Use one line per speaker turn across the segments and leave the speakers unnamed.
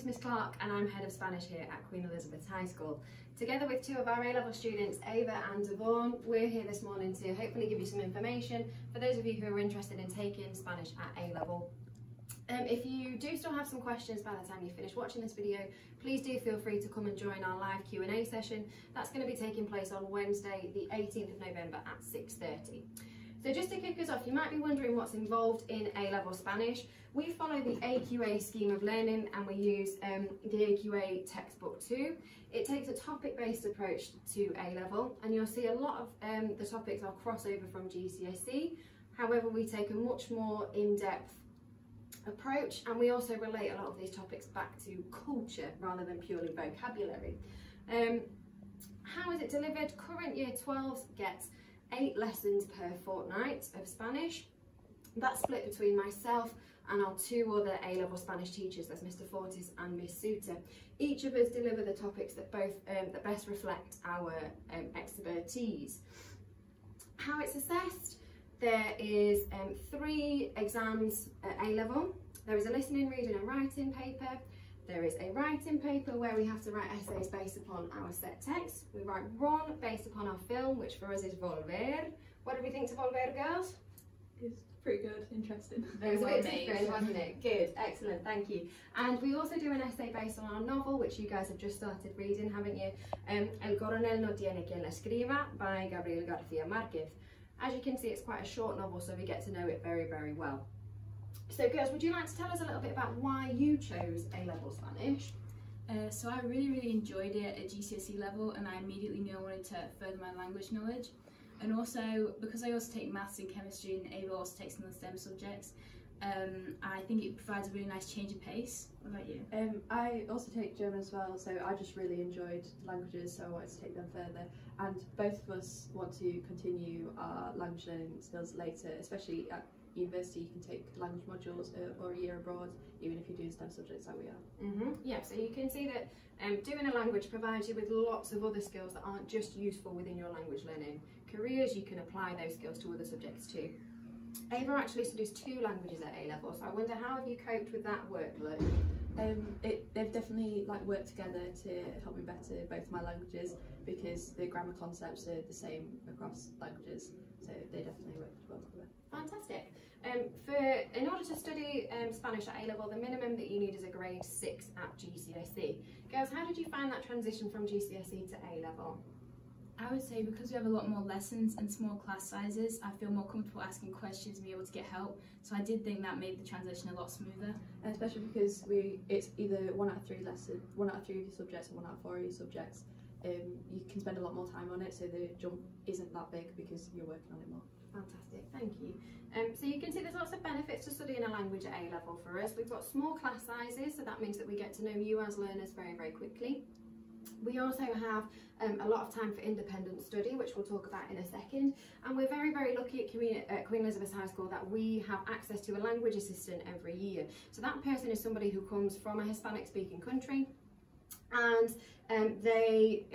name's Miss Clark and I'm Head of Spanish here at Queen Elizabeth High School. Together with two of our A-level students, Ava and Devon, we're here this morning to hopefully give you some information for those of you who are interested in taking Spanish at A-level. If you do still have some questions by the time you finish watching this video, please do feel free to come and join our live Q&A session. That's going to be taking place on Wednesday, the 18th of November at 6:30. So just to kick us off, you might be wondering what's involved in A-level Spanish. We follow the AQA scheme of learning and we use the AQA textbook too. It takes a topic-based approach to A-level, and you'll see a lot of the topics are crossover from GCSE. However, we take a much more in-depth approach, and we also relate a lot of these topics back to culture rather than purely vocabulary. How is it delivered? Current year 12s get 8 lessons per fortnight of Spanish. That's split between myself and our two other A-level Spanish teachers, that's Mr. Fortis and Miss Suter. Each of us deliver the topics that that best reflect our expertise. How it's assessed: there is 3 exams at A-level. There is a listening, reading and writing paper. There is a writing paper where we have to write essays based upon our set text. We write one based upon our film, which for us is Volver. What do we think to Volver, girls?
It's pretty good, interesting.
It was a bit different, wasn't it? Good, excellent, thank you. And we also do an essay based on our novel, which you guys have just started reading, haven't you? El Coronel no tiene quien la escriba by Gabriel García Márquez. As you can see, it's quite a short novel, so we get to know it very, very well. So girls, would you like to tell us a little bit about why you chose A-level Spanish?
So I really enjoyed it at GCSE level, and I immediately knew I wanted to further my language knowledge. And also, because I also take maths and chemistry, and Ava also takes some of the STEM subjects, I think it provides a really nice change of pace. What about you?
I also take German as well, so I just really enjoyed languages, so I wanted to take them further. And both of us want to continue our language learning skills later, especially at university. You can take language modules or a year abroad, even if you're doing STEM subjects like we are.
Yeah, so you can see that doing a language provides you with lots of other skills that aren't just useful within your language learning careers. You can apply those skills to other subjects too. Ava actually studies 2 languages at A-level, so I wonder, how have you coped with that workload?
They've definitely worked together to help me better both my languages, because the grammar concepts are the same across languages, so they definitely work well together.
Fantastic. In order to study Spanish at A-level, the minimum that you need is a grade 6 at GCSE. Girls, how did you find that transition from GCSE to A-level?
I would say because we have a lot more lessons and small class sizes, I feel more comfortable asking questions and be able to get help. So I did think that made the transition a lot smoother.
Especially because it's either 1 out of 3 lessons, 1 out of 3 of your subjects and 1 out of 4 of your subjects. You can spend a lot more time on it, so the jump isn't that big because you're working on it more.
Fantastic, thank you. So you can see there's lots of benefits to studying a language at A-level for us. We've got small class sizes, so that means that we get to know you as learners very, very quickly. We also have a lot of time for independent study, which we'll talk about in a second. And we're very, very lucky at Queen Elizabeth High School that we have access to a language assistant every year. So that person is somebody who comes from a Hispanic-speaking country, and they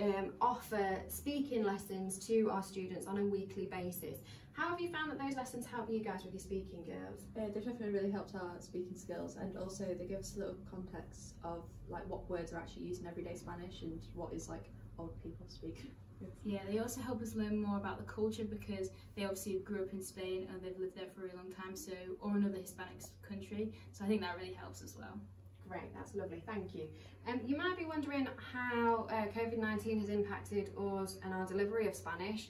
offer speaking lessons to our students on a weekly basis. How have you found that those lessons help you guys with your speaking, girls?
They've definitely really helped our speaking skills, and also they give us a little context of what words are actually used in everyday Spanish and what is old people speak.
Yeah, they also help us learn more about the culture, because they obviously grew up in Spain and they've lived there for a really long time, or another Hispanic country, so I think that really helps as well.
Great, that's lovely, thank you. You might be wondering how COVID-19 has impacted us and our delivery of Spanish.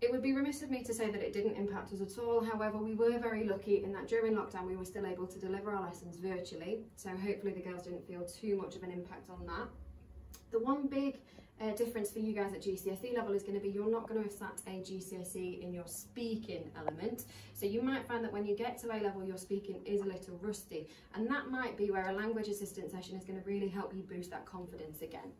It would be remiss of me to say that it didn't impact us at all. However, we were very lucky in that during lockdown we were still able to deliver our lessons virtually, so hopefully the girls didn't feel too much of an impact on that. The one big difference for you guys at GCSE level is going to be you're not going to have sat a GCSE in your speaking element, so you might find that when you get to A-level your speaking is a little rusty, and that might be where a language assistant session is going to really help you boost that confidence again.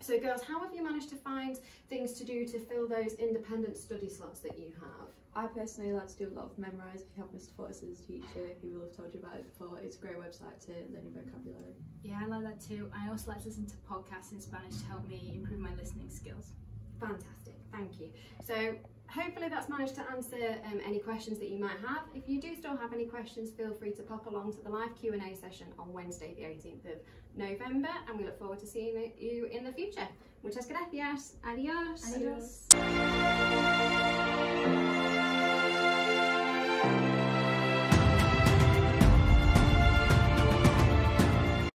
So girls, how have you managed to find things to do to fill those independent study slots that you have?
I personally like to do a lot of memorise. If you have Mr. Fortis as a teacher, he will have told you about it before. It's a great website to learn your vocabulary.
Yeah, I like that too. I also like to listen to podcasts in Spanish to help me improve my listening skills.
Fantastic, thank you. So hopefully that's managed to answer any questions that you might have. If you do still have any questions, feel free to pop along to the live Q&A session on Wednesday the 18th of November, and we look forward to seeing you in the future. Muchas gracias. Adiós.
Adiós.